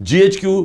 GHQ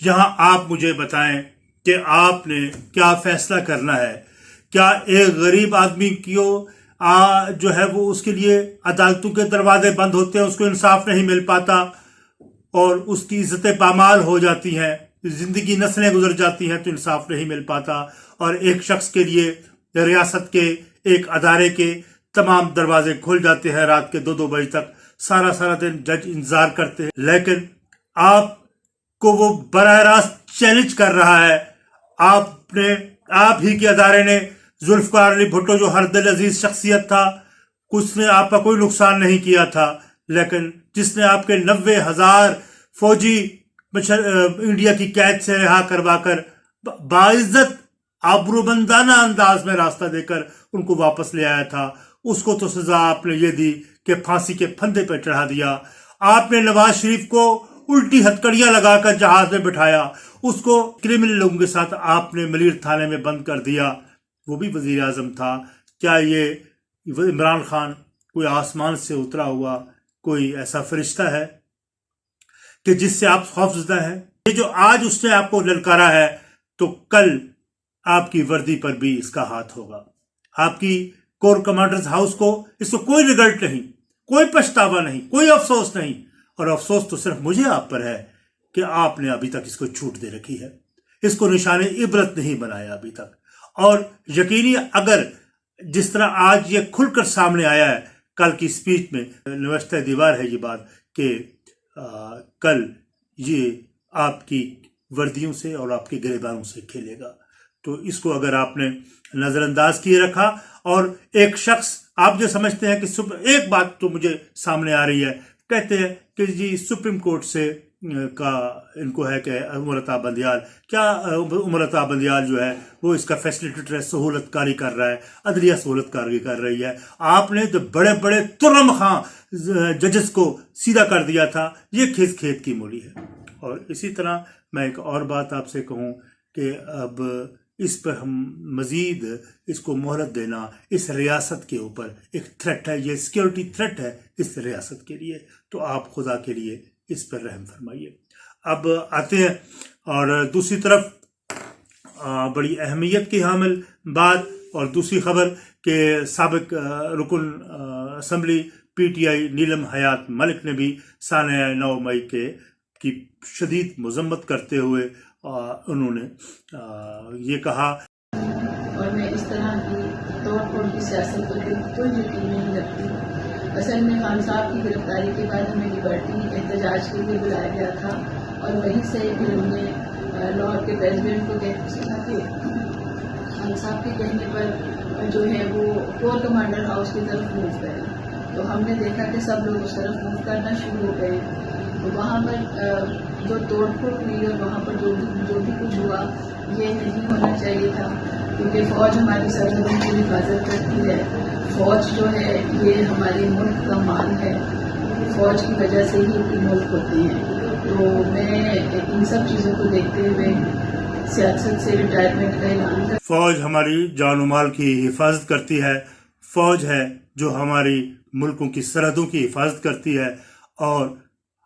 یہاں آپ مجھے بتائیں کہ آپ نے کیا فیصلہ کرنا ہے. کیا ایک غریب آدمی کو جو ہے وہ اس کے لیے عدالتوں کے دروازے بند ہوتے ہیں, اس کو انصاف نہیں مل پاتا اور اس کی عزتیں پامال ہو جاتی ہیں, زندگی نسلیں گزر جاتی ہیں تو انصاف نہیں مل پاتا, اور ایک شخص کے لیے ریاست کے ایک ادارے کے تمام دروازے کھل جاتے ہیں رات کے 2-2 بجے تک, سارا دن جج انتظار کرتے ہیں, لیکن آپ کو وہ براہ راست چیلنج کر رہا ہے. آپ ہی کے ادارے نے ذوالفقار علی بھٹو جو ہر دل عزیز شخصیت تھا, اس نے آپ کا کوئی نقصان نہیں کیا تھا, لیکن جس نے آپ کے 90,000 فوجی انڈیا کی قید سے رہا کروا کر باعزت آبرومندانہ انداز میں راستہ دے کر ان کو واپس لے آیا تھا, اس کو تو سزا آپ نے یہ دی کہ پھانسی کے پھندے پہ چڑھا دیا. آپ نے نواز شریف کو الٹی ہتکڑیاں لگا کر جہاز میں بٹھایا, اس کو کرمنل لوگوں کے ساتھ آپ نے ملیر تھانے میں بند کر دیا, وہ بھی وزیر اعظم تھا. کیا یہ عمران خان کوئی آسمان سے اترا ہوا کوئی ایسا فرشتہ ہے کہ جس سے آپ خوفزدہ ہیں؟ یہ جو آج اس نے آپ کو للکارا ہے تو کل آپ کی وردی پر بھی اس کا ہاتھ ہوگا. آپ کی کور کمانڈرز ہاؤس کو اس کو کوئی ریگرٹ نہیں, کوئی پچھتاوا نہیں, کوئی افسوس نہیں, اور افسوس تو صرف مجھے آپ پر ہے کہ آپ نے ابھی تک اس کو چھوٹ دے رکھی ہے, اس کو نشان عبرت نہیں بنایا ابھی تک. اور یقینی اگر جس طرح آج یہ کھل کر سامنے آیا ہے, کل کی سپیچ میں نوشتہ دیوار ہے یہ بات کہ کل یہ آپ کی وردیوں سے اور آپ کے گریبانوں سے کھیلے گا, تو اس کو اگر آپ نے نظر انداز کیے رکھا, اور ایک شخص آپ جو سمجھتے ہیں کہ ایک بات تو مجھے سامنے آ رہی ہے, کہتے ہیں کہ جی سپریم کورٹ سے کا ان کو ہے کہ عمر عطا بندیال, کیا عمر عطا بندیال جو ہے وہ اس کا فیسلیٹیٹر ہے, سہولت کاری کر رہا ہے, عدلیہ سہولت کاری کر رہی ہے. آپ نے تو بڑے بڑے ترم خاں ججز کو سیدھا کر دیا تھا, یہ کھیت کی مولی ہے. اور اسی طرح میں ایک اور بات آپ سے کہوں کہ اب اس پر ہم مزید اس کو مہلت دینا اس ریاست کے اوپر ایک تھریٹ ہے, یہ سیکیورٹی تھریٹ ہے اس ریاست کے لیے, تو آپ خدا کے لیے اس پر رحم فرمائیے. اب آتے ہیں اور دوسری طرف بڑی اہمیت کی حامل بات اور دوسری خبر کہ سابق رکن اسمبلی پی ٹی آئی نیلم حیات ملک نے بھی سانحہ 9 مئی کی شدید مذمت کرتے ہوئے انہوں نے یہ کہا, اور میں اس طرح کی توڑ پھوڑ کی سیاست پر بالکل یقین نہیں رکھتی. اصل میں خان صاحب کی گرفتاری کے بعد ہمیں لبرٹی احتجاج کے لیے بلایا گیا تھا, اور وہیں سے پھر ہم نے لاہور کے پریزیڈنٹ کو کہا کہ خان صاحب کے کہنے پر جو ہے وہ کور کمانڈر ہاؤس کی طرف موو کریں. تو ہم نے دیکھا کہ سب لوگ اس طرف موو کرنا شروع ہو گئے. تو وہاں پر جو توڑ پھوڑ ہوئی اور وہاں پر جو بھی کچھ ہوا یہ نہیں ہونا چاہیے تھا, کیونکہ فوج ہماری سرحدوں کی حفاظت کرتی ہے. فوج جو ہے یہ ہمارے ملک کا مان ہے, فوج کی وجہ سے ہی ملک ہوتے ہیں. تو میں ان سب چیزوں کو دیکھتے ہوئے سیاست سے ریٹائرمنٹ کا اعلان کر. فوج ہماری جان و مال کی حفاظت کرتی ہے, فوج ہے جو ہماری ملکوں کی سرحدوں کی حفاظت کرتی ہے, اور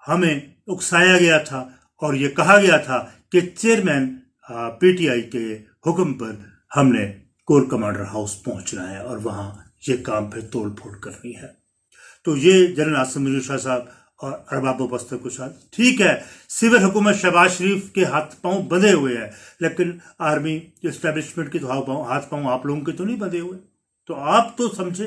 ہمیں اکسایا گیا تھا اور یہ کہا گیا تھا کہ چیئرمین پی ٹی آئی کے حکم پر ہم نے کور کمانڈر ہاؤس پہنچنا ہے اور وہاں یہ کام پہ توڑ پھوڑ کرنی ہے. تو یہ جنرل آصف منظور شاہ صاحب اور ارباب و بستر کو ساتھ ٹھیک ہے, سول حکومت شہباز شریف کے ہاتھ پاؤں بندھے ہوئے ہیں, لیکن آرمی اسٹیبلشمنٹ کے تو ہاتھ پاؤں آپ لوگوں کے تو نہیں بندھے ہوئے. تو آپ تو سمجھیں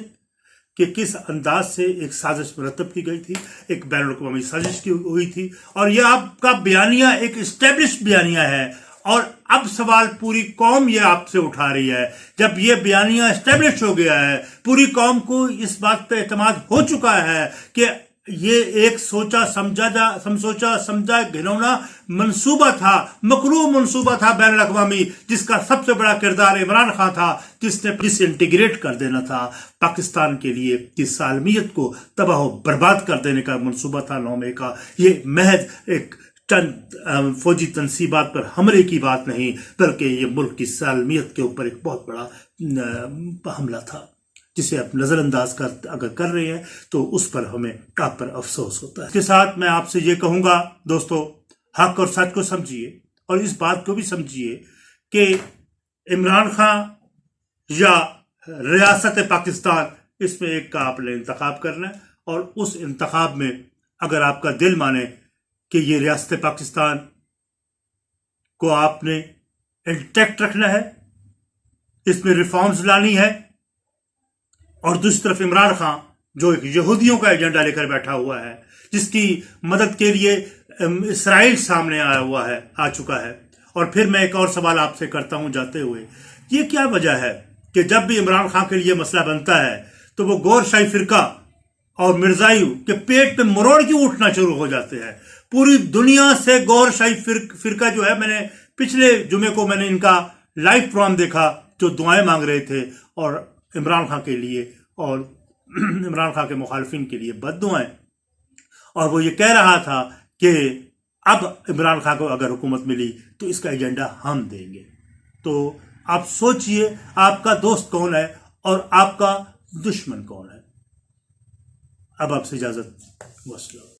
کہ کس انداز سے ایک سازش مرتب کی گئی تھی, ایک بین الاقوامی سازش کی ہوئی تھی, اور یہ آپ کا بیانیہ ایک اسٹیبلش بیانیہ ہے. اور اب سوال پوری قوم یہ آپ سے اٹھا رہی ہے, جب یہ بیانیہ اسٹیبلش ہو گیا ہے, پوری قوم کو اس بات پہ اعتماد ہو چکا ہے کہ یہ ایک سوچا سمجھا گھنونا منصوبہ تھا, مکروہ منصوبہ تھا بین الاقوامی, جس کا سب سے بڑا کردار عمران خان تھا, جس نے ڈس انٹیگریٹ کر دینا تھا پاکستان کے لیے, کی سالمیت کو تباہ و برباد کر دینے کا منصوبہ تھا 9 مئی کا. یہ محض ایک چند فوجی تنصیبات پر حملے کی بات نہیں, بلکہ یہ ملک کی سالمیت کے اوپر ایک بہت بڑا حملہ تھا, جسے آپ نظر انداز اگر کر رہے ہیں تو اس پر ہمیں آپ پر افسوس ہوتا ہے. اس کے ساتھ میں آپ سے یہ کہوں گا دوستو, حق اور سچ کو سمجھیے اور اس بات کو بھی سمجھیے کہ عمران خان یا ریاست پاکستان، اس میں ایک کا آپ نے انتخاب کرنا ہے، اور اس انتخاب میں اگر آپ کا دل مانے کہ یہ ریاست پاکستان کو آپ نے انٹیکٹ رکھنا ہے، اس میں ریفارمز لانی ہے، اور دوسری طرف عمران خان جو ایک یہودیوں کا ایجنڈا لے کر بیٹھا ہوا ہے، جس کی مدد کے لیے اسرائیل سامنے آ چکا ہے. اور پھر میں ایک اور سوال آپ سے کرتا ہوں جاتے ہوئے، یہ کیا وجہ ہے کہ جب بھی عمران خان کے لیے مسئلہ بنتا ہے تو وہ گور شاہی فرقہ اور مرزائیوں کے پیٹ پہ مروڑ کیوں اٹھنا شروع ہو جاتے ہیں؟ پوری دنیا سے گور شاہی فرقہ جو ہے، میں نے پچھلے جمعے کو میں نے ان کا لائیو پروگرام دیکھا جو دعائیں مانگ رہے تھے، اور عمران خان کے لیے اور عمران خان کے مخالفین کے لیے بد دعائیں، اور وہ یہ کہہ رہا تھا کہ اب عمران خان کو اگر حکومت ملی تو اس کا ایجنڈا ہم دیں گے. تو آپ سوچئے آپ کا دوست کون ہے اور آپ کا دشمن کون ہے. اب آپ سے اجازت، والسلام.